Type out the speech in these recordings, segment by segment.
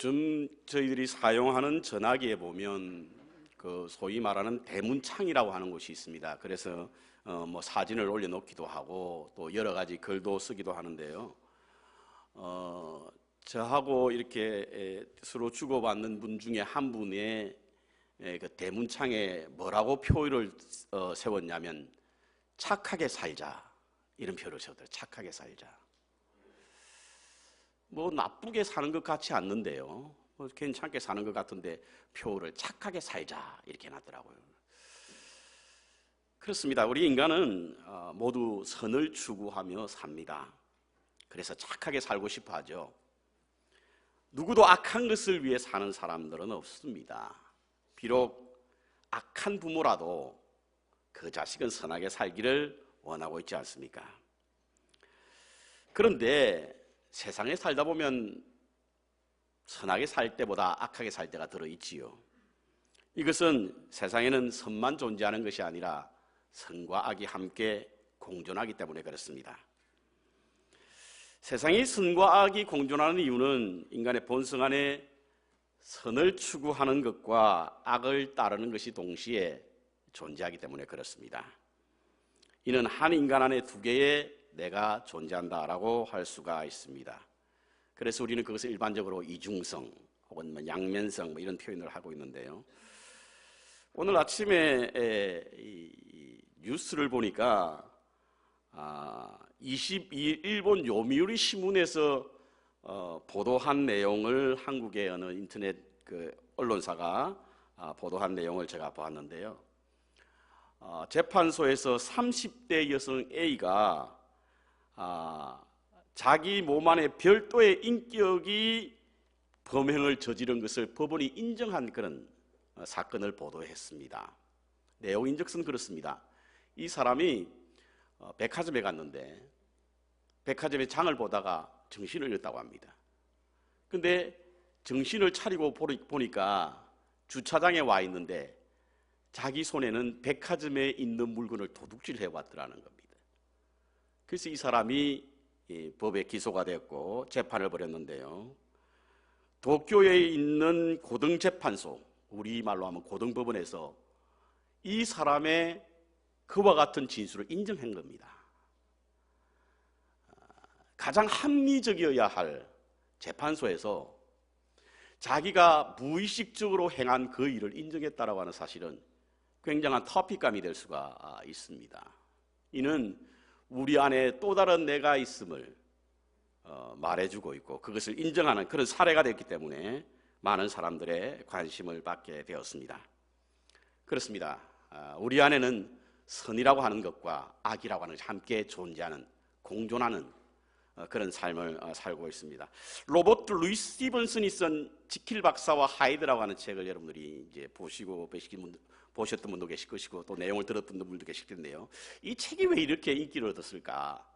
요즘 저희들이 사용하는 전화기에 보면 그 소위 말하는 대문창이라고 하는 곳이 있습니다. 그래서 뭐 사진을 올려놓기도 하고 또 여러 가지 글도 쓰기도 하는데요. 저하고 이렇게 서로 주고받는 분 중에 한 분의 그 대문창에 뭐라고 표를 세웠냐면 착하게 살자, 이런 표를 세웠더라고요. 착하게 살자. 뭐 나쁘게 사는 것 같지 않는데요. 뭐 괜찮게 사는 것 같은데 표를 착하게 살자 이렇게 해놨더라고요. 그렇습니다. 우리 인간은 모두 선을 추구하며 삽니다. 그래서 착하게 살고 싶어 하죠. 누구도 악한 것을 위해 사는 사람들은 없습니다. 비록 악한 부모라도 그 자식은 선하게 살기를 원하고 있지 않습니까? 그런데 세상에 살다 보면 선하게 살 때보다 악하게 살 때가 들어있지요. 이것은 세상에는 선만 존재하는 것이 아니라 선과 악이 함께 공존하기 때문에 그렇습니다. 세상에 선과 악이 공존하는 이유는 인간의 본성 안에 선을 추구하는 것과 악을 따르는 것이 동시에 존재하기 때문에 그렇습니다. 이는 한 인간 안에 두 개의 내가 존재한다라고 할 수가 있습니다. 그래서 우리는 그것을 일반적으로 이중성 혹은 뭐 양면성 이런 표현을 하고 있는데요. 오늘 아침에 뉴스를 보니까 22일 일본 요미우리 신문에서 보도한 내용을 한국의 어느 인터넷 언론사가 보도한 내용을 제가 보았는데요. 재판소에서 30대 여성 A가 자기 몸 안에 별도의 인격이 범행을 저지른 것을 법원이 인정한 그런 사건을 보도했습니다. 내용인즉슨 그렇습니다. 이 사람이 백화점에 갔는데 백화점에 장을 보다가 정신을 잃었다고 합니다. 근데 정신을 차리고 보니까 주차장에 와 있는데 자기 손에는 백화점에 있는 물건을 도둑질해 왔더라는 겁니다. 그래서 이 사람이 법에 기소가 됐고 재판을 벌였는데요. 도쿄에 있는 고등재판소, 우리말로 하면 고등법원에서 이 사람의 그와 같은 진술을 인정한 겁니다. 가장 합리적이어야 할 재판소에서 자기가 무의식적으로 행한 그 일을 인정했다라고 하는 사실은 굉장한 터픽감이 될 수가 있습니다. 이는 우리 안에 또 다른 내가 있음을 말해주고 있고 그것을 인정하는 그런 사례가 됐기 때문에 많은 사람들의 관심을 받게 되었습니다. 그렇습니다. 우리 안에는 선이라고 하는 것과 악이라고 하는 것이 함께 존재하는, 공존하는 그런 삶을 살고 있습니다. 로버트 루이스 스티븐슨이 쓴 지킬 박사와 하이드라고 하는 책을 여러분들이 이제 보셨던 분도 계실 것이고 또 내용을 들었던 분도 계실 텐데요. 이 책이 왜 이렇게 인기를 얻었을까?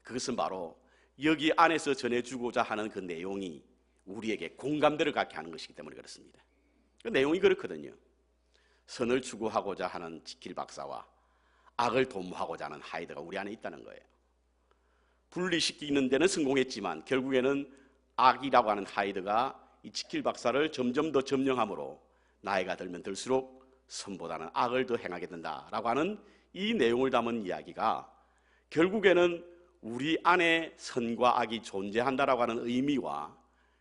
그것은 바로 여기 안에서 전해주고자 하는 그 내용이 우리에게 공감대를 갖게 하는 것이기 때문에 그렇습니다. 그 내용이 그렇거든요. 선을 추구하고자 하는 지킬 박사와 악을 도모하고자 하는 하이드가 우리 안에 있다는 거예요. 분리시키는 데는 성공했지만 결국에는 악이라고 하는 하이드가 이 지킬 박사를 점점 더 점령함으로 나이가 들면 들수록 선보다는 악을 더 행하게 된다라고 하는 이 내용을 담은 이야기가 결국에는 우리 안에 선과 악이 존재한다라고 하는 의미와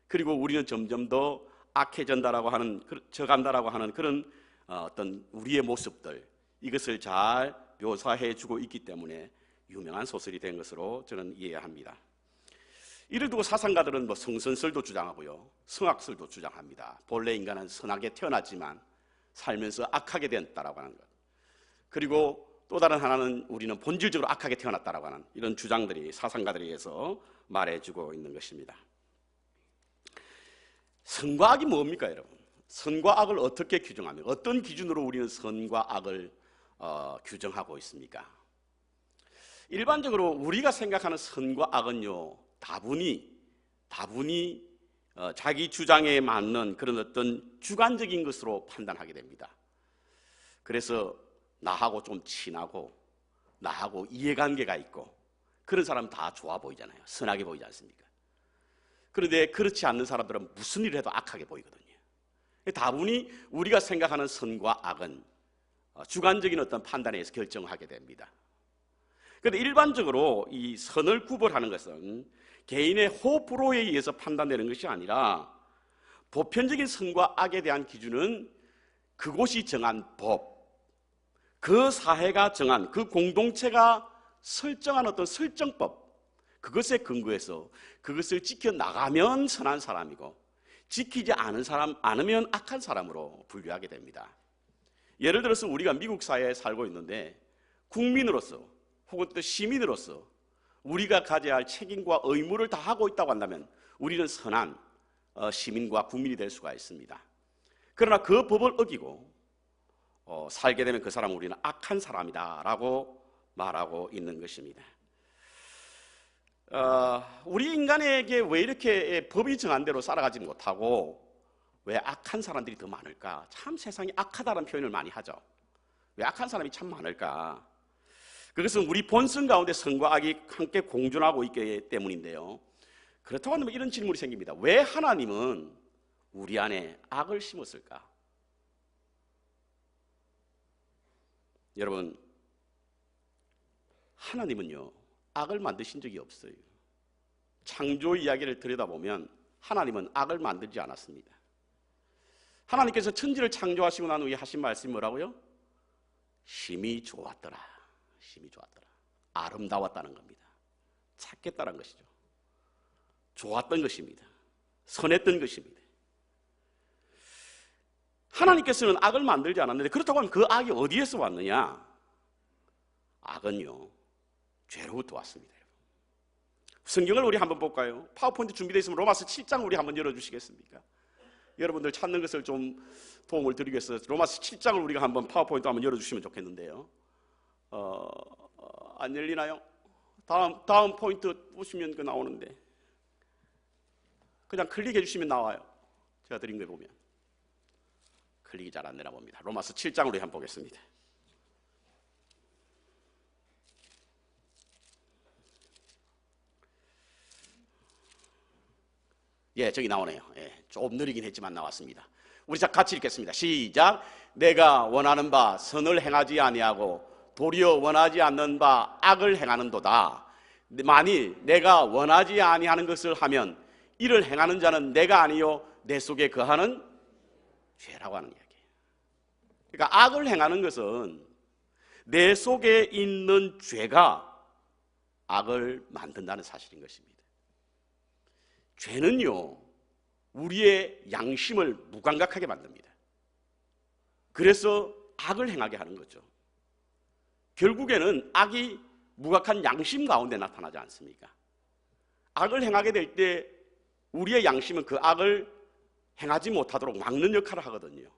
그리고 우리는 점점 더 악해진다라고 하는, 져간다라고 하는 그런 어떤 우리의 모습들, 이것을 잘 묘사해주고 있기 때문에 유명한 소설이 된 것으로 저는 이해합니다. 이를 두고 사상가들은 뭐 성선설도 주장하고요, 성악설도 주장합니다. 본래 인간은 선하게 태어났지만 살면서 악하게 되었다라고 하는 것. 그리고 또 다른 하나는 우리는 본질적으로 악하게 태어났다라고 하는 이런 주장들이 사상가들에 의해서 말해주고 있는 것입니다. 선과 악이 뭡니까, 여러분? 선과 악을 어떻게 규정하며 어떤 기준으로 우리는 선과 악을 규정하고 있습니까? 일반적으로 우리가 생각하는 선과 악은요, 다분히 자기 주장에 맞는 그런 어떤 주관적인 것으로 판단하게 됩니다. 그래서 나하고 좀 친하고 나하고 이해관계가 있고 그런 사람 다 좋아 보이잖아요. 선하게 보이지 않습니까? 그런데 그렇지 않는 사람들은 무슨 일을 해도 악하게 보이거든요. 다분히 우리가 생각하는 선과 악은 주관적인 어떤 판단에 의해서 결정하게 됩니다. 그런데 일반적으로 이 선을 구별하는 것은 개인의 호불호에 의해서 판단되는 것이 아니라 보편적인 선과 악에 대한 기준은 그곳이 정한 법, 그 사회가 정한, 그 공동체가 설정한 어떤 설정법, 그것에 근거해서 그것을 지켜나가면 선한 사람이고 지키지 않으면 악한 사람으로 분류하게 됩니다. 예를 들어서 우리가 미국 사회에 살고 있는데 국민으로서 혹은 또 시민으로서 우리가 가져야 할 책임과 의무를 다하고 있다고 한다면 우리는 선한 시민과 국민이 될 수가 있습니다. 그러나 그 법을 어기고 살게 되면 그 사람은 우리는 악한 사람이다라고 말하고 있는 것입니다. 우리 인간에게 왜 이렇게 법이 정한 대로 살아가지 못하고 왜 악한 사람들이 더 많을까? 참 세상이 악하다는 표현을 많이 하죠. 왜 악한 사람이 참 많을까? 그것은 우리 본성 가운데 선과 악이 함께 공존하고 있기 때문인데요. 그렇다고 한다면 이런 질문이 생깁니다. 왜 하나님은 우리 안에 악을 심었을까? 여러분, 하나님은요 악을 만드신 적이 없어요. 창조 이야기를 들여다보면 하나님은 악을 만들지 않았습니다. 하나님께서 천지를 창조하시고 난 후에 하신 말씀이 뭐라고요? 심히 좋았더라. 심히 좋았더라. 아름다웠다는 겁니다. 착했다는 것이죠. 좋았던 것입니다. 선했던 것입니다. 하나님께서는 악을 만들지 않았는데 그렇다고 하면 그 악이 어디에서 왔느냐? 악은요 죄로부터 왔습니다. 성경을 우리 한번 볼까요? 파워포인트 준비되어 있으면 로마서 7장 우리 한번 열어주시겠습니까? 여러분들 찾는 것을 좀 도움을 드리기 위해서 로마서 7장을 우리가 한번 파워포인트 한번 열어주시면 좋겠는데요. 안 열리나요? 다음 포인트 보시면 그 나오는데 그냥 클릭해 주시면 나와요. 제가 드린 걸 보면 클릭이 잘 안 되나 봅니다. 로마서 7장으로 한번 보겠습니다. 예, 저기 나오네요. 예, 조금 느리긴 했지만 나왔습니다. 우리 같이 읽겠습니다. 시작. 내가 원하는 바 선을 행하지 아니하고 도리어 원하지 않는 바 악을 행하는도다. 만일 내가 원하지 아니하는 것을 하면 이를 행하는 자는 내가 아니요 내 속에 거하는 죄라고 하는 이야기예요. 그러니까 악을 행하는 것은 내 속에 있는 죄가 악을 만든다는 사실인 것입니다. 죄는요 우리의 양심을 무감각하게 만듭니다. 그래서 악을 행하게 하는 거죠. 결국에는 악이 무감각한 양심 가운데 나타나지 않습니까? 악을 행하게 될 때 우리의 양심은 그 악을 행하지 못하도록 막는 역할을 하거든요.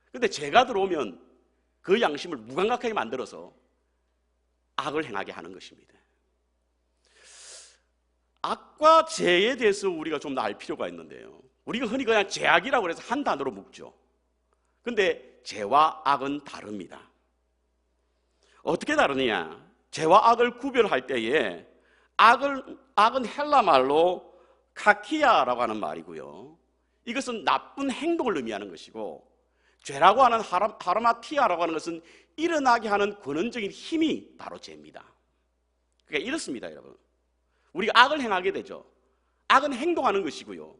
그런데 죄가 들어오면 그 양심을 무감각하게 만들어서 악을 행하게 하는 것입니다. 악과 죄에 대해서 우리가 좀 더 알 필요가 있는데요. 우리가 흔히 그냥 죄악이라고 해서 한 단어로 묶죠. 그런데 죄와 악은 다릅니다. 어떻게 다르느냐? 죄와 악을 구별할 때에 악은 헬라 말로 카키아라고 하는 말이고요. 이것은 나쁜 행동을 의미하는 것이고 죄라고 하는 하르마티아라고 하는 것은 일어나게 하는 권원적인 힘이 바로 죄입니다. 그러니까 이렇습니다, 여러분. 우리가 악을 행하게 되죠. 악은 행동하는 것이고요.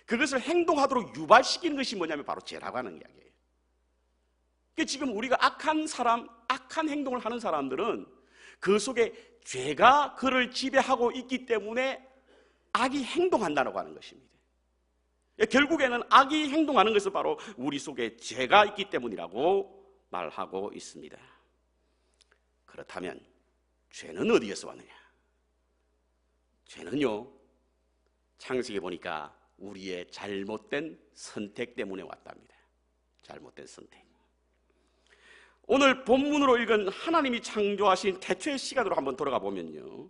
그것을 행동하도록 유발시키는 것이 뭐냐면 바로 죄라고 하는 이야기예요. 그러니까 지금 우리가 악한 행동을 하는 사람들은 그 속에 죄가 그를 지배하고 있기 때문에 악이 행동한다고 하는 것입니다. 결국에는 악이 행동하는 것은 바로 우리 속에 죄가 있기 때문이라고 말하고 있습니다. 그렇다면 죄는 어디에서 왔느냐? 죄는요 창세기에 보니까 우리의 잘못된 선택 때문에 왔답니다. 잘못된 선택. 오늘 본문으로 읽은 하나님이 창조하신 태초의 시간으로 한번 돌아가 보면요,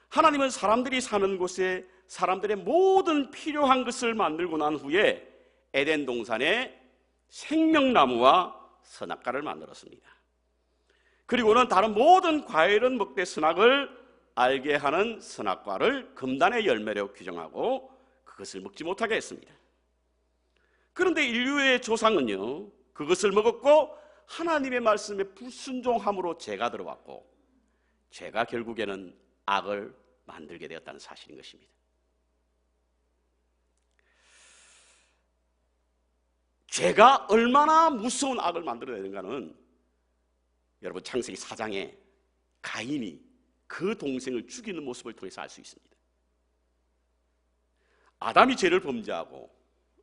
하나님은 사람들이 사는 곳에 사람들의 모든 필요한 것을 만들고 난 후에 에덴 동산에 생명나무와 선악과를 만들었습니다. 그리고는 다른 모든 과일은 먹되 선악을 알게 하는 선악과를 금단의 열매로 규정하고 그것을 먹지 못하게 했습니다. 그런데 인류의 조상은요, 그것을 먹었고 하나님의 말씀에 불순종함으로 죄가 들어왔고, 죄가 결국에는 악을 만들게 되었다는 사실인 것입니다. 죄가 얼마나 무서운 악을 만들어내는가는 여러분 창세기 4장에 가인이 그 동생을 죽이는 모습을 통해서 알 수 있습니다. 아담이 죄를 범죄하고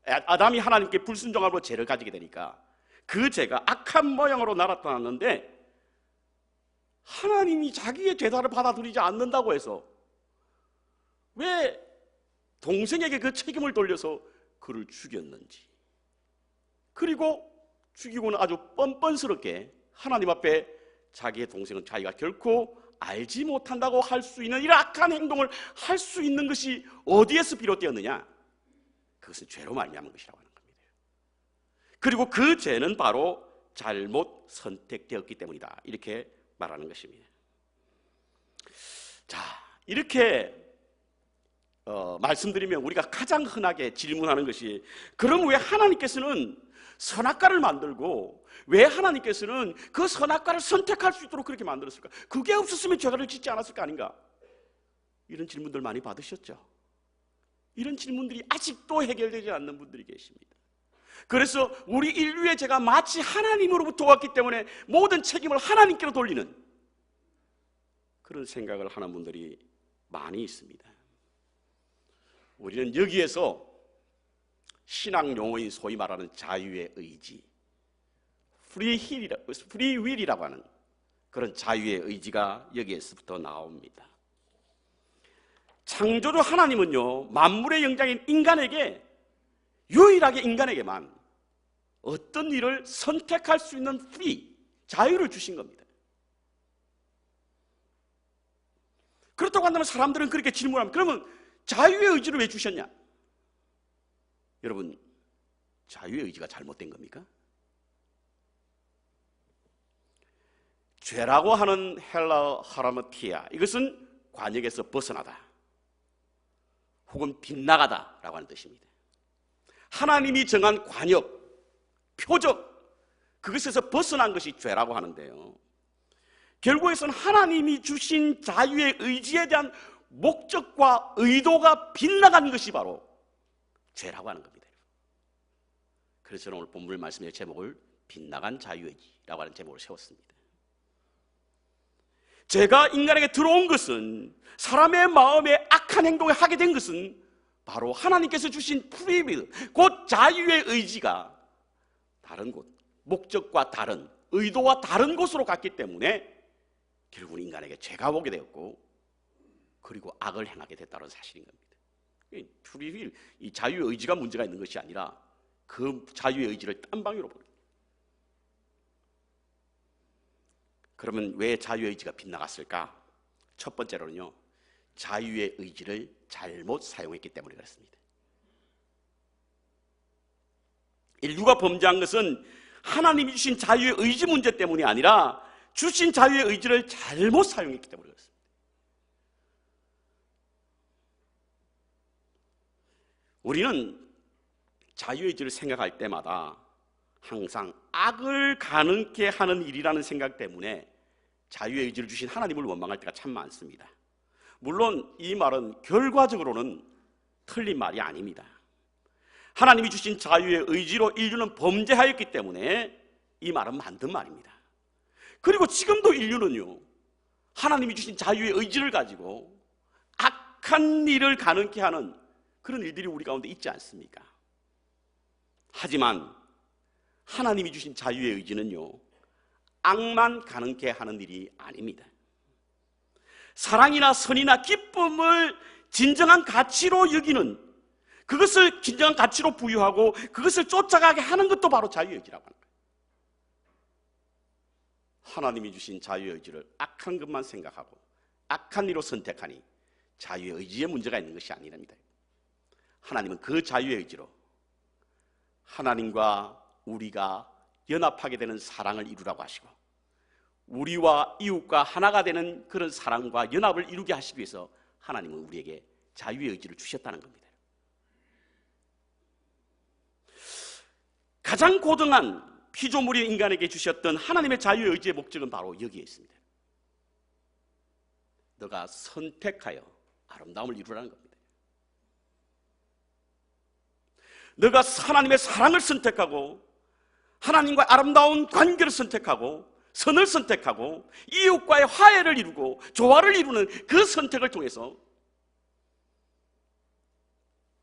아담이 하나님께 불순종하고 죄를 가지게 되니까 그 죄가 악한 모양으로 나타났는데, 하나님이 자기의 죄사를 받아들이지 않는다고 해서 왜 동생에게 그 책임을 돌려서 그를 죽였는지, 그리고 죽이고는 아주 뻔뻔스럽게 하나님 앞에 자기의 동생은 자기가 결코 알지 못한다고 할 수 있는 이런 악한 행동을 할 수 있는 것이 어디에서 비롯되었느냐? 그것은 죄로 말미암은 것이라고 하는 겁니다. 그리고 그 죄는 바로 잘못 선택되었기 때문이다, 이렇게 말하는 것입니다. 자, 이렇게 말씀드리면 우리가 가장 흔하게 질문하는 것이, 그럼 왜 하나님께서는 선악과를 만들고 왜 하나님께서는 그 선악과를 선택할 수 있도록 그렇게 만들었을까? 그게 없었으면 죄를 짓지 않았을 거 아닌가? 이런 질문들 많이 받으셨죠? 이런 질문들이 아직도 해결되지 않는 분들이 계십니다. 그래서 우리 인류의 죄가 마치 하나님으로부터 왔기 때문에 모든 책임을 하나님께로 돌리는 그런 생각을 하는 분들이 많이 있습니다. 우리는 여기에서 신앙 용어인 소위 말하는 자유의 의지, 프리 윌이라고 하는 그런 자유의 의지가 여기에서부터 나옵니다. 창조주 하나님은요, 만물의 영장인 인간에게, 유일하게 인간에게만 어떤 일을 선택할 수 있는 자유를 주신 겁니다. 그렇다고 한다면 사람들은 그렇게 질문합니다. 그러면 자유의 의지를 왜 주셨냐? 여러분, 자유의 의지가 잘못된 겁니까? 죄라고 하는 헬라어 하라마티아, 이것은 관역에서 벗어나다 혹은 빗나가다라고 하는 뜻입니다. 하나님이 정한 관역, 표적, 그것에서 벗어난 것이 죄라고 하는데요, 결국에서는 하나님이 주신 자유의 의지에 대한 목적과 의도가 빗나간 것이 바로 죄라고 하는 겁니다. 그래서 저는 오늘 본문 말씀의 제목을 빗나간 자유의지라고 하는 제목을 세웠습니다. 죄가 인간에게 들어온 것은, 사람의 마음에 악한 행동을 하게 된 것은 바로 하나님께서 주신 프리윌, 곧 자유의 의지가 다른 곳, 목적과 다른, 의도와 다른 곳으로 갔기 때문에 결국 인간에게 죄가 오게 되었고, 그리고 악을 행하게 됐다는 사실인 겁니다. 프리윌, 이 자유의 의지가 문제가 있는 것이 아니라 그 자유의 의지를 딴방향으로 보는. 그러면 왜 자유의 의지가 빗나갔을까? 첫 번째로는요, 자유의 의지를 잘못 사용했기 때문에 그렇습니다. 인류가 범죄한 것은 하나님이 주신 자유의 의지 문제 때문이 아니라 주신 자유의 의지를 잘못 사용했기 때문에 그렇습니다. 우리는 자유의 의지를 생각할 때마다 항상 악을 가능케 하는 일이라는 생각 때문에 자유의 의지를 주신 하나님을 원망할 때가 참 많습니다. 물론 이 말은 결과적으로는 틀린 말이 아닙니다. 하나님이 주신 자유의 의지로 인류는 범죄하였기 때문에 이 말은 만든 말입니다. 그리고 지금도 인류는요, 하나님이 주신 자유의 의지를 가지고 악한 일을 가능케 하는 그런 일들이 우리 가운데 있지 않습니까? 하지만 하나님이 주신 자유의 의지는요, 악만 가능케 하는 일이 아닙니다. 사랑이나 선이나 기쁨을 진정한 가치로 여기는, 그것을 진정한 가치로 부여하고 그것을 쫓아가게 하는 것도 바로 자유의 의지라고 하는 거예요. 하나님이 주신 자유의 의지를 악한 것만 생각하고 악한 일로 선택하니 자유의 의지에 문제가 있는 것이 아니랍니다. 하나님은 그 자유의 의지로 하나님과 우리가 연합하게 되는 사랑을 이루라고 하시고, 우리와 이웃과 하나가 되는 그런 사랑과 연합을 이루게 하시기 위해서 하나님은 우리에게 자유의 의지를 주셨다는 겁니다. 가장 고등한 피조물인 인간에게 주셨던 하나님의 자유의 의지의 목적은 바로 여기에 있습니다. 너가 선택하여 아름다움을 이루라는 겁니다. 너가 하나님의 사랑을 선택하고 하나님과 아름다운 관계를 선택하고 선을 선택하고 이웃과의 화해를 이루고 조화를 이루는 그 선택을 통해서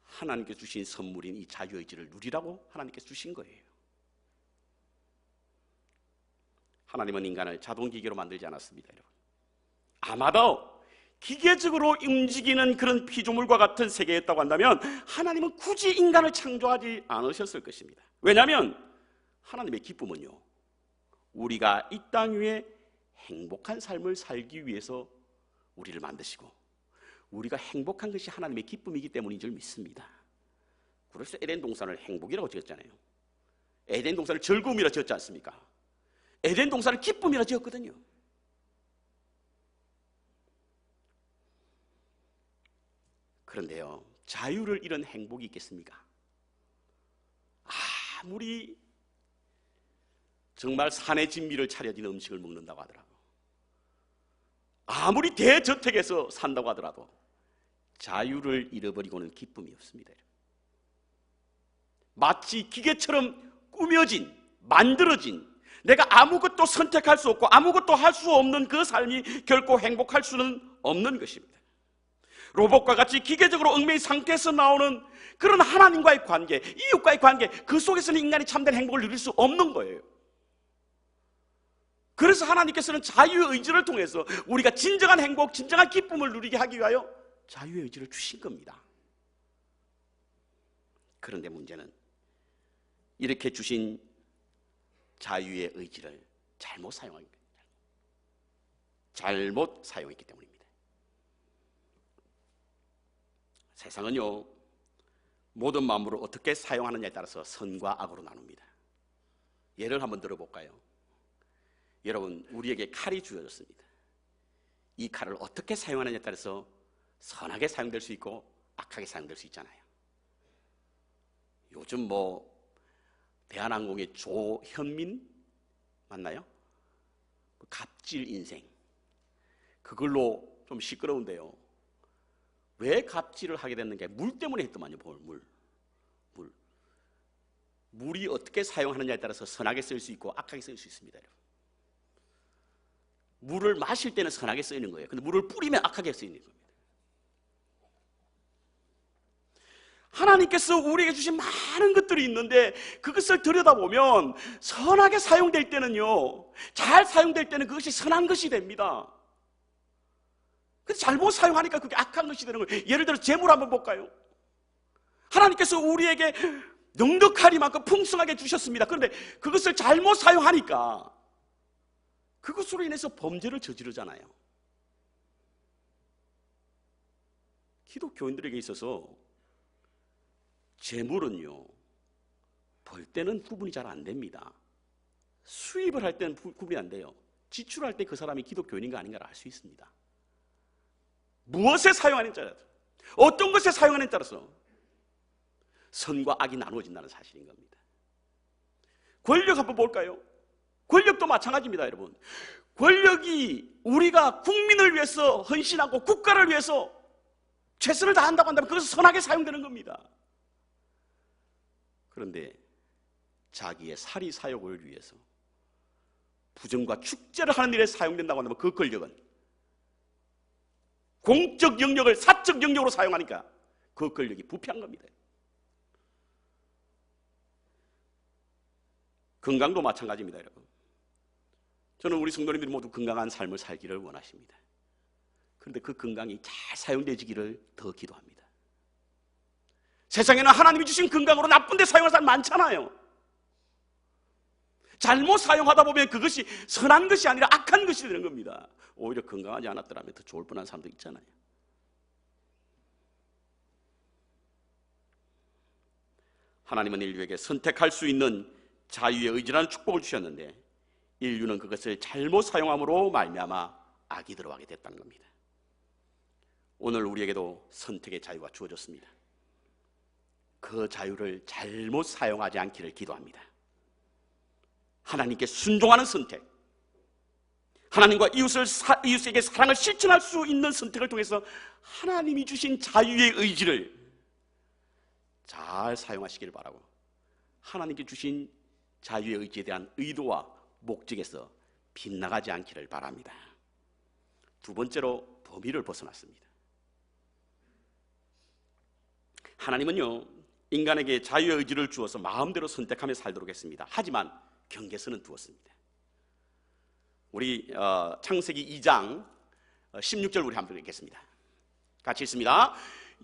하나님께 주신 선물인 이 자유의지를 누리라고 하나님께서 주신 거예요. 하나님은 인간을 자동기계로 만들지 않았습니다, 여러분. 아마도 기계적으로 움직이는 그런 피조물과 같은 세계였다고 한다면 하나님은 굳이 인간을 창조하지 않으셨을 것입니다. 왜냐하면 하나님의 기쁨은요, 우리가 이 땅 위에 행복한 삶을 살기 위해서 우리를 만드시고 우리가 행복한 것이 하나님의 기쁨이기 때문인 줄 믿습니다. 그래서 에덴 동산을 행복이라고 지었잖아요. 에덴 동산을 즐거움이라 지었지 않습니까? 에덴 동산을 기쁨이라 지었거든요. 그런데요, 자유를 잃은 행복이 있겠습니까? 아무리 정말 산의 진미를 차려진 음식을 먹는다고 하더라도, 아무리 대저택에서 산다고 하더라도 자유를 잃어버리고는 기쁨이 없습니다. 마치 기계처럼 꾸며진, 만들어진, 내가 아무것도 선택할 수 없고 아무것도 할 수 없는 그 삶이 결코 행복할 수는 없는 것입니다. 로봇과 같이 기계적으로 얽매인 상태에서 나오는 그런 하나님과의 관계, 이웃과의 관계, 그 속에서는 인간이 참된 행복을 누릴 수 없는 거예요. 그래서 하나님께서는 자유의 의지를 통해서 우리가 진정한 행복, 진정한 기쁨을 누리게 하기 위하여 자유의 의지를 주신 겁니다. 그런데 문제는 이렇게 주신 자유의 의지를 잘못 사용했기 때문입니다. 세상은요, 모든 만물을 어떻게 사용하느냐에 따라서 선과 악으로 나눕니다. 예를 한번 들어볼까요? 여러분, 우리에게 칼이 주어졌습니다. 이 칼을 어떻게 사용하느냐에 따라서 선하게 사용될 수 있고 악하게 사용될 수 있잖아요. 요즘 대한항공의 조현민 맞나요? 갑질 인생, 그걸로 좀 시끄러운데요. 왜 갑질을 하게 됐는가? 물 때문에 했더만요. 물이 어떻게 사용하느냐에 따라서 선하게 쓸 수 있고 악하게 쓸 수 있습니다, 여러분. 물을 마실 때는 선하게 쓰이는 거예요. 근데 물을 뿌리면 악하게 쓰이는 겁니다. 하나님께서 우리에게 주신 많은 것들이 있는데 그것을 들여다보면 선하게 사용될 때는요, 잘 사용될 때는 그것이 선한 것이 됩니다. 근데 잘못 사용하니까 그게 악한 것이 되는 거예요. 예를 들어 재물 한번 볼까요? 하나님께서 우리에게 넉넉하리만큼 풍성하게 주셨습니다. 그런데 그것을 잘못 사용하니까 그것으로 인해서 범죄를 저지르잖아요. 기독교인들에게 있어서 재물은요, 벌 때는 구분이 잘 안 됩니다. 수입을 할 때는 구분이 안 돼요. 지출할 때 그 사람이 기독교인인가 아닌가를 알 수 있습니다. 무엇에 사용하느냐에 따라서, 어떤 것에 사용하느냐에 따라서 선과 악이 나누어진다는 사실인 겁니다. 권력 한번 볼까요? 권력도 마찬가지입니다, 여러분. 권력이 우리가 국민을 위해서 헌신하고 국가를 위해서 최선을 다한다고 한다면 그것은 선하게 사용되는 겁니다. 그런데 자기의 사리 사욕을 위해서 부정과 축제를 하는 일에 사용된다고 한다면 그 권력은 공적 영역을 사적 영역으로 사용하니까 그 권력이 부패한 겁니다. 건강도 마찬가지입니다, 여러분. 저는 우리 성도님들이 모두 건강한 삶을 살기를 원하십니다. 그런데 그 건강이 잘 사용되지기를 더 기도합니다. 세상에는 하나님이 주신 건강으로 나쁜 데 사용하는 사람 많잖아요. 잘못 사용하다 보면 그것이 선한 것이 아니라 악한 것이 되는 겁니다. 오히려 건강하지 않았더라면 더 좋을 뻔한 사람도 있잖아요. 하나님은 인류에게 선택할 수 있는 자유의 의지라는 축복을 주셨는데 인류는 그것을 잘못 사용함으로 말미암아 악이 들어가게 됐다는 겁니다. 오늘 우리에게도 선택의 자유가 주어졌습니다. 그 자유를 잘못 사용하지 않기를 기도합니다. 하나님께 순종하는 선택, 하나님과 이웃에게 사랑을 실천할 수 있는 선택을 통해서 하나님이 주신 자유의 의지를 잘 사용하시기를 바라고, 하나님께 주신 자유의 의지에 대한 의도와 목적에서 빗나가지 않기를 바랍니다. 두 번째로, 범위를 벗어났습니다. 하나님은요, 인간에게 자유의 의지를 주어서 마음대로 선택하며 살도록 했습니다. 하지만 경계선은 두었습니다. 우리 창세기 2장 16절 우리 한번 읽겠습니다. 같이 읽습니다.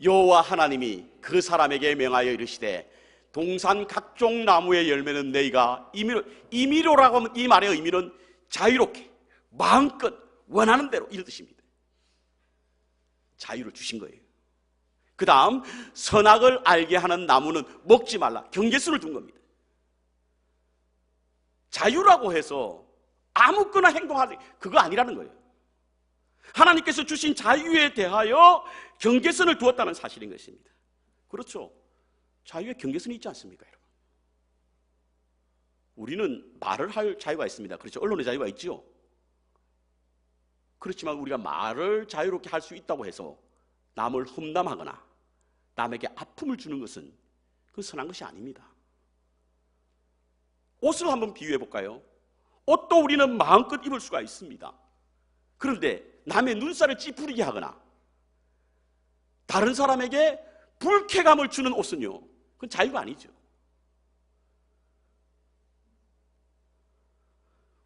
여호와 하나님이 그 사람에게 명하여 이르시되 동산 각종 나무의 열매는 너희가 임의로라고 하면 이 말의 의미는 자유롭게 마음껏 원하는 대로, 이런 뜻입니다. 자유를 주신 거예요. 그 다음 선악을 알게 하는 나무는 먹지 말라, 경계선을 둔 겁니다. 자유라고 해서 아무거나 행동하지, 그거 아니라는 거예요. 하나님께서 주신 자유에 대하여 경계선을 두었다는 사실인 것입니다. 그렇죠, 자유에 경계선이 있지 않습니까, 여러분? 우리는 말을 할 자유가 있습니다. 그렇죠, 언론의 자유가 있죠. 그렇지만 우리가 말을 자유롭게 할 수 있다고 해서 남을 험담하거나 남에게 아픔을 주는 것은 그건 선한 것이 아닙니다. 옷을 한번 비유해 볼까요? 옷도 우리는 마음껏 입을 수가 있습니다. 그런데 남의 눈살을 찌푸리게 하거나 다른 사람에게 불쾌감을 주는 옷은요, 그건 자유가 아니죠.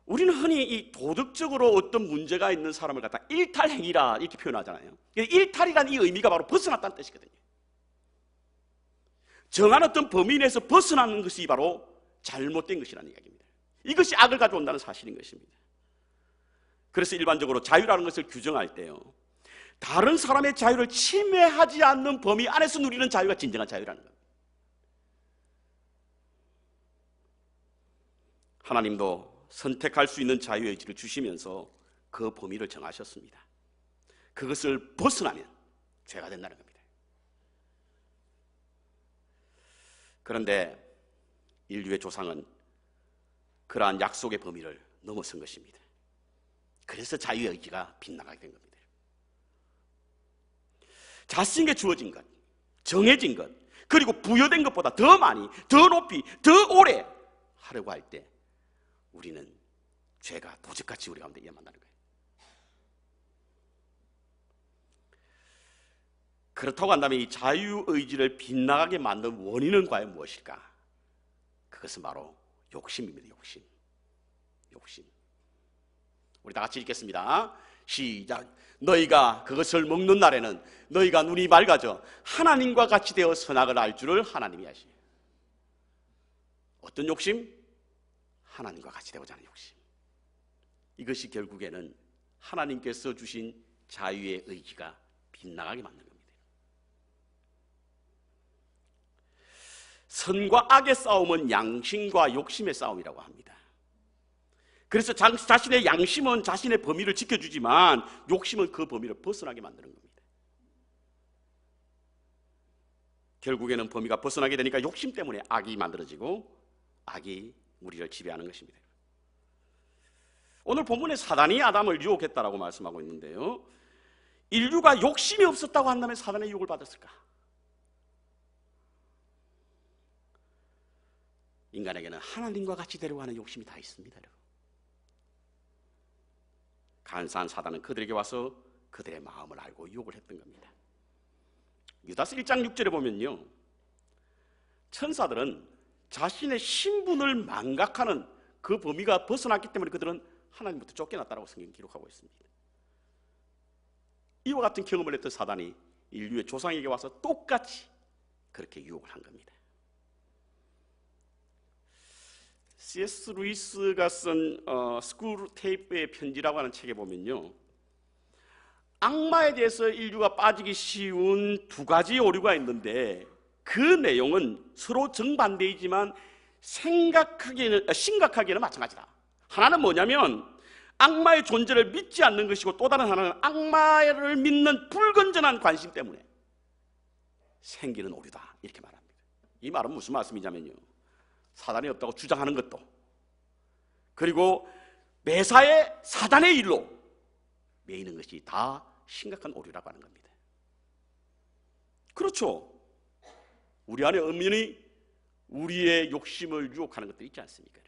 우리는 흔히 이 도덕적으로 어떤 문제가 있는 사람을 갖다 일탈행위라 이렇게 표현하잖아요. 일탈이라는 이 의미가 바로 벗어났다는 뜻이거든요. 정한 어떤 범위 내에서 벗어나는 것이 바로 잘못된 것이라는 이야기입니다. 이것이 악을 가져온다는 사실인 것입니다. 그래서 일반적으로 자유라는 것을 규정할 때요, 다른 사람의 자유를 침해하지 않는 범위 안에서 누리는 자유가 진정한 자유라는 겁니다. 하나님도 선택할 수 있는 자유의 의지를 주시면서 그 범위를 정하셨습니다. 그것을 벗어나면 죄가 된다는 겁니다. 그런데 인류의 조상은 그러한 약속의 범위를 넘어선 것입니다. 그래서 자유의 의지가 빗나가게 된 겁니다. 자신에게 주어진 것, 정해진 것, 그리고 부여된 것보다 더 많이, 더 높이, 더 오래 하려고 할 때 우리는 죄가 도적같이 우리 가운데 만나는 거예요. 그렇다고 한다면 이 자유의지를 빗나가게 만든 원인은 과연 무엇일까? 그것은 바로 욕심입니다. 욕심. 우리 다 같이 읽겠습니다. 시작. 너희가 그것을 먹는 날에는 너희가 눈이 맑아져 하나님과 같이 되어 선악을 알 줄을 하나님이 아시오. 어떤 욕심? 하나님과 같이 되고자 하는 욕심. 이것이 결국에는 하나님께서 주신 자유의 의지가 빗나가게 만든 겁니다. 선과 악의 싸움은 양심과 욕심의 싸움이라고 합니다. 그래서 자신의 양심은 자신의 범위를 지켜주지만 욕심은 그 범위를 벗어나게 만드는 겁니다. 결국에는 범위가 벗어나게 되니까 욕심 때문에 악이 만들어지고 악이 우리를 지배하는 것입니다. 오늘 본문에 사단이 아담을 유혹했다라고 말씀하고 있는데요, 인류가 욕심이 없었다고 한다면 사단의 유혹을 받았을까? 인간에게는 하나님과 같이 되려고 하는 욕심이 다 있습니다. 여러분. 간사한 사단은 그들에게 와서 그들의 마음을 알고 유혹을 했던 겁니다. 유다서 1장 6절에 보면요, 천사들은 자신의 신분을 망각하는 그 범위가 벗어났기 때문에 그들은 하나님부터 쫓겨났다고 성경이 기록하고 있습니다. 이와 같은 경험을 했던 사단이 인류의 조상에게 와서 똑같이 그렇게 유혹을 한 겁니다. C.S. 루이스가 쓴 스쿨 테이프의 편지라고 하는 책에 보면요, 악마에 대해서 인류가 빠지기 쉬운 두 가지 오류가 있는데 그 내용은 서로 정반대이지만 심각하게는 마찬가지다. 하나는 뭐냐면 악마의 존재를 믿지 않는 것이고, 또 다른 하나는 악마를 믿는 불건전한 관심 때문에 생기는 오류다, 이렇게 말합니다. 이 말은 무슨 말씀이냐면요, 사단이 없다고 주장하는 것도 그리고 매사에 사단의 일로 매이는 것이 다 심각한 오류라고 하는 겁니다. 그렇죠. 우리 안에 엄연히 우리의 욕심을 유혹하는 것들이 있지 않습니까?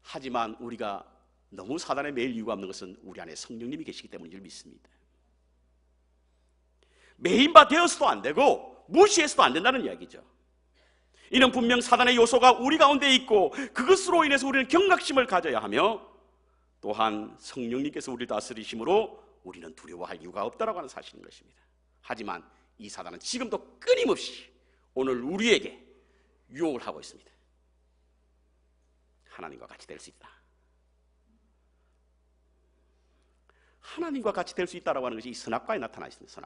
하지만 우리가 너무 사단에 매일 이유가 없는 것은 우리 안에 성령님이 계시기 때문인 믿습니다. 매인 바 되어서도 안 되고 무시해서도 안 된다는 이야기죠. 이는 분명 사단의 요소가 우리 가운데 있고 그것으로 인해서 우리는 경각심을 가져야 하며 또한 성령님께서 우리를 다스리심으로 우리는 두려워할 이유가 없다라고 하는 사실인 것입니다. 하지만 이 사단은 지금도 끊임없이 오늘 우리에게 유혹을 하고 있습니다. 하나님과 같이 될 수 있다. 하나님과 같이 될 수 있다라고 하는 것이 이 선악과에 나타나 있습니다.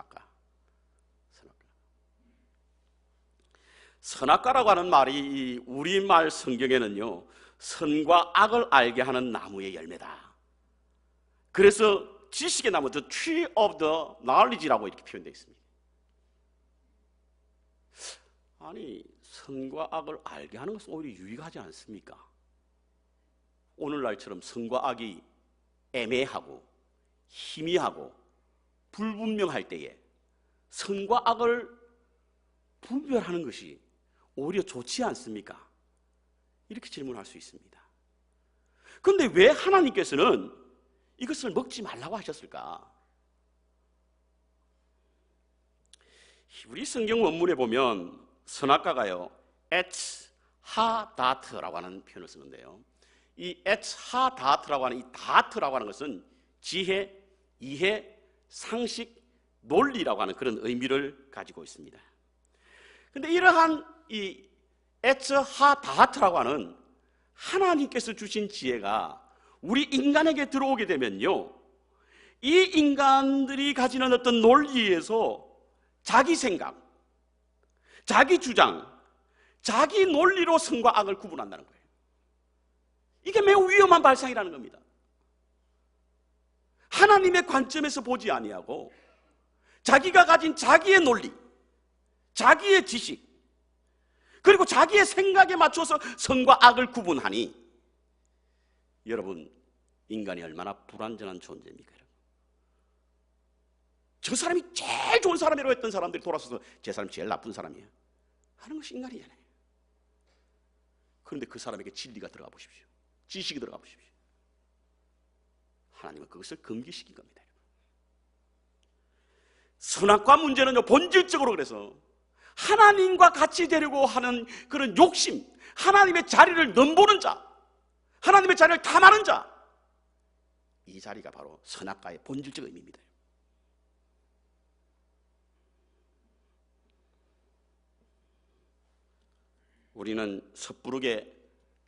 선악과라고 하는 말이 우리말 성경에는요, 선과 악을 알게 하는 나무의 열매다. 그래서 지식의 나무, the tree of the knowledge라고 이렇게 표현되어 있습니다. 아니, 선과 악을 알게 하는 것은 오히려 유익하지 않습니까? 오늘날처럼 선과 악이 애매하고 희미하고 불분명할 때에 선과 악을 분별하는 것이 오히려 좋지 않습니까? 이렇게 질문할 수 있습니다. 그런데 왜 하나님께서는 이것을 먹지 말라고 하셨을까? 우리 성경 원문에 보면 선악과가요, 에츠 하다트라고 하는 표현을 쓰는데요, 이 에츠 하다트라고 하는 이 다트라고 하는 것은 지혜, 이해, 상식, 논리라고 하는 그런 의미를 가지고 있습니다. 그런데 이러한 이 에츠 하다트라고 하는 하나님께서 주신 지혜가 우리 인간에게 들어오게 되면요, 이 인간들이 가지는 어떤 논리에서 자기 생각, 자기 주장, 자기 논리로 선과 악을 구분한다는 거예요. 이게 매우 위험한 발상이라는 겁니다. 하나님의 관점에서 보지 아니하고 자기가 가진 자기의 논리, 자기의 지식, 그리고 자기의 생각에 맞춰서 선과 악을 구분하니, 여러분, 인간이 얼마나 불완전한 존재입니까? 저 사람이 제일 좋은 사람이라고 했던 사람들이 돌아서서 제 사람이 제일 나쁜 사람이에요 하는 것이 인간이잖아요. 그런데 그 사람에게 진리가 들어가 보십시오. 지식이 들어가 보십시오. 하나님은 그것을 금기시킨 겁니다. 선악과 문제는요, 본질적으로 그래서 하나님과 같이 되려고 하는 그런 욕심, 하나님의 자리를 넘보는 자, 하나님의 자리를 탐하는 자, 이 자리가 바로 선악과의 본질적 의미입니다. 우리는 섣부르게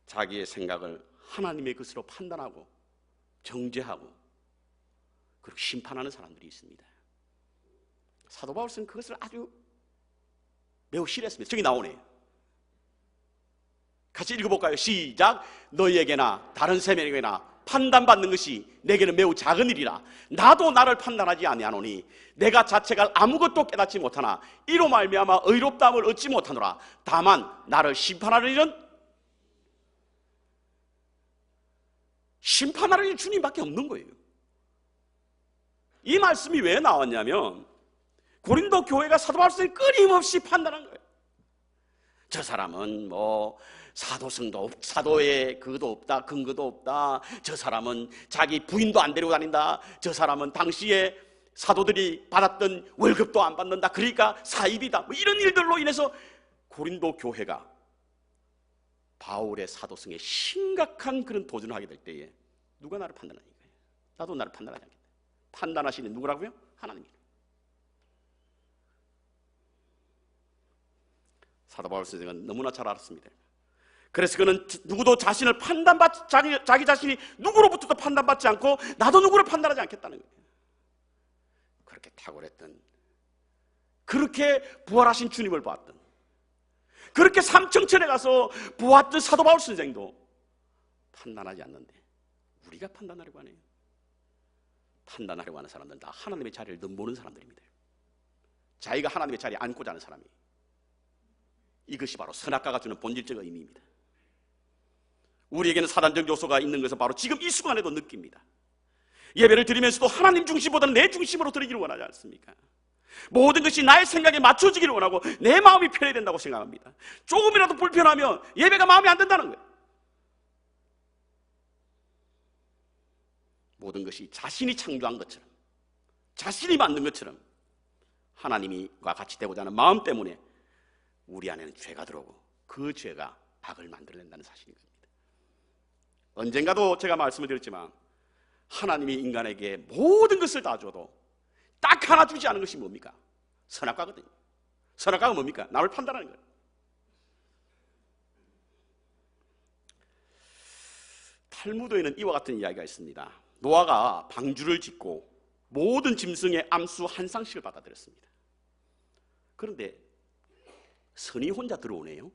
자기의 생각을 하나님의 것으로 판단하고 정죄하고 그리고 심판하는 사람들이 있습니다. 사도 바울은 그것을 아주 매우 싫어했습니다. 저기 나오네요. 같이 읽어볼까요? 시작. 너희에게나 다른 세명에게나 판단받는 것이 내게는 매우 작은 일이라. 나도 나를 판단하지 아니하노니 내가 자체가 아무것도 깨닫지 못하나 이로 말미암아 의롭다함을 얻지 못하노라. 다만 나를 심판하는 일은 심판하는 일 주님밖에 없는 거예요. 이 말씀이 왜 나왔냐면 고린도 교회가 사도 바울을 끊임없이 판단한 거예요. 저 사람은 뭐 사도성도 사도의 그것도 없다, 근거도 없다. 저 사람은 자기 부인도 안 데리고 다닌다. 저 사람은 당시에 사도들이 받았던 월급도 안 받는다. 그러니까 사입이다. 뭐 이런 일들로 인해서 고린도 교회가 바울의 사도성에 심각한 그런 도전을 하게 될 때에 누가 나를 판단하니? 나도 나를 판단하지 않겠다. 판단하시는 누구라고요? 하나님입니다. 사도 바울 선생은 너무나 잘 알았습니다. 그래서 그는 누구도 자신을 자기 자신이 누구로부터도 판단받지 않고 나도 누구를 판단하지 않겠다는 거예요. 그렇게 탁월했던, 그렇게 부활하신 주님을 보았던, 그렇게 삼청천에 가서 보았던 사도 바울 선생도 판단하지 않는데 우리가 판단하려고 하네요. 판단하려고 하는 사람들은 다 하나님의 자리를 넘보는 사람들입니다. 자기가 하나님의 자리에 앉고자 하는 사람이, 이것이 바로 선악과가 주는 본질적 의미입니다. 우리에게는 사단적 요소가 있는 것은 바로 지금 이 순간에도 느낍니다. 예배를 드리면서도 하나님 중심보다는 내 중심으로 드리기를 원하지 않습니까? 모든 것이 나의 생각에 맞춰지기를 원하고 내 마음이 편해야 된다고 생각합니다. 조금이라도 불편하면 예배가 마음에 안 든다는 거예요. 모든 것이 자신이 창조한 것처럼, 자신이 만든 것처럼 하나님과 같이 되고자 하는 마음 때문에 우리 안에는 죄가 들어오고 그 죄가 악을 만들어낸다는 사실인 겁니다. 언젠가도 제가 말씀을 드렸지만 하나님이 인간에게 모든 것을 다 줘도 딱 하나 주지 않은 것이 뭡니까? 선악과거든요. 선악과가 뭡니까? 남을 판단하는 거예요. 탈무드에는 이와 같은 이야기가 있습니다. 노아가 방주를 짓고 모든 짐승의 암수 한 쌍씩을 받아들였습니다. 그런데 선이 혼자 들어오네요.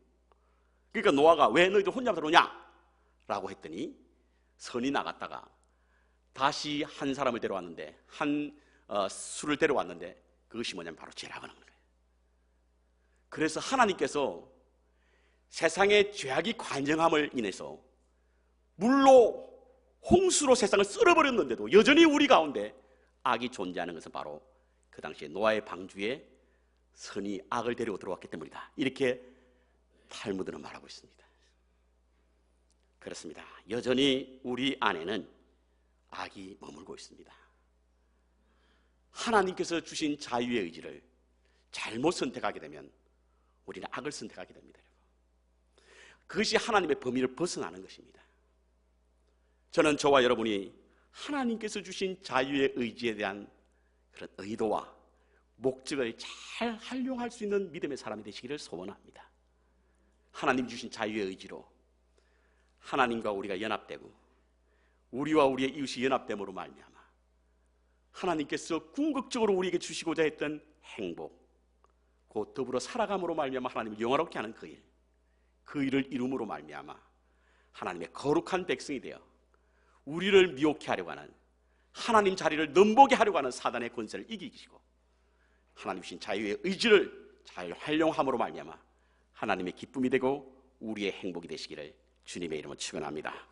그러니까 노아가 왜 너희들 혼자 들어오냐? 라고 했더니 선이 나갔다가 다시 한 사람을 데려왔는데 수를 데려왔는데 그것이 뭐냐면 바로 죄라고 하는 거예요. 그래서 하나님께서 세상의 죄악이 관영함을 인해서 물로 홍수로 세상을 쓸어버렸는데도 여전히 우리 가운데 악이 존재하는 것은 바로 그 당시에 노아의 방주에 선이 악을 데리고 들어왔기 때문이다. 이렇게 탈무드는 말하고 있습니다. 그렇습니다. 여전히 우리 안에는 악이 머물고 있습니다. 하나님께서 주신 자유의 의지를 잘못 선택하게 되면 우리는 악을 선택하게 됩니다. 그것이 하나님의 범위를 벗어나는 것입니다. 저는 저와 여러분이 하나님께서 주신 자유의 의지에 대한 그런 의도와 목적을 잘 활용할 수 있는 믿음의 사람이 되시기를 소원합니다. 하나님 주신 자유의 의지로 하나님과 우리가 연합되고 우리와 우리의 이웃이 연합됨으로 말미암아 하나님께서 궁극적으로 우리에게 주시고자 했던 행복, 곧 더불어 살아감으로 말미암아 하나님을 영화롭게 하는 그 일을 이룸으로 말미암아 하나님의 거룩한 백성이 되어 우리를 미혹해 하려고 하는, 하나님 자리를 넘보게 하려고 하는 사단의 권세를 이기시고 하나님 주신 자유의 의지를 잘 활용함으로 말미암아 하나님의 기쁨이 되고 우리의 행복이 되시기를 주님의 이름으로 축원합니다.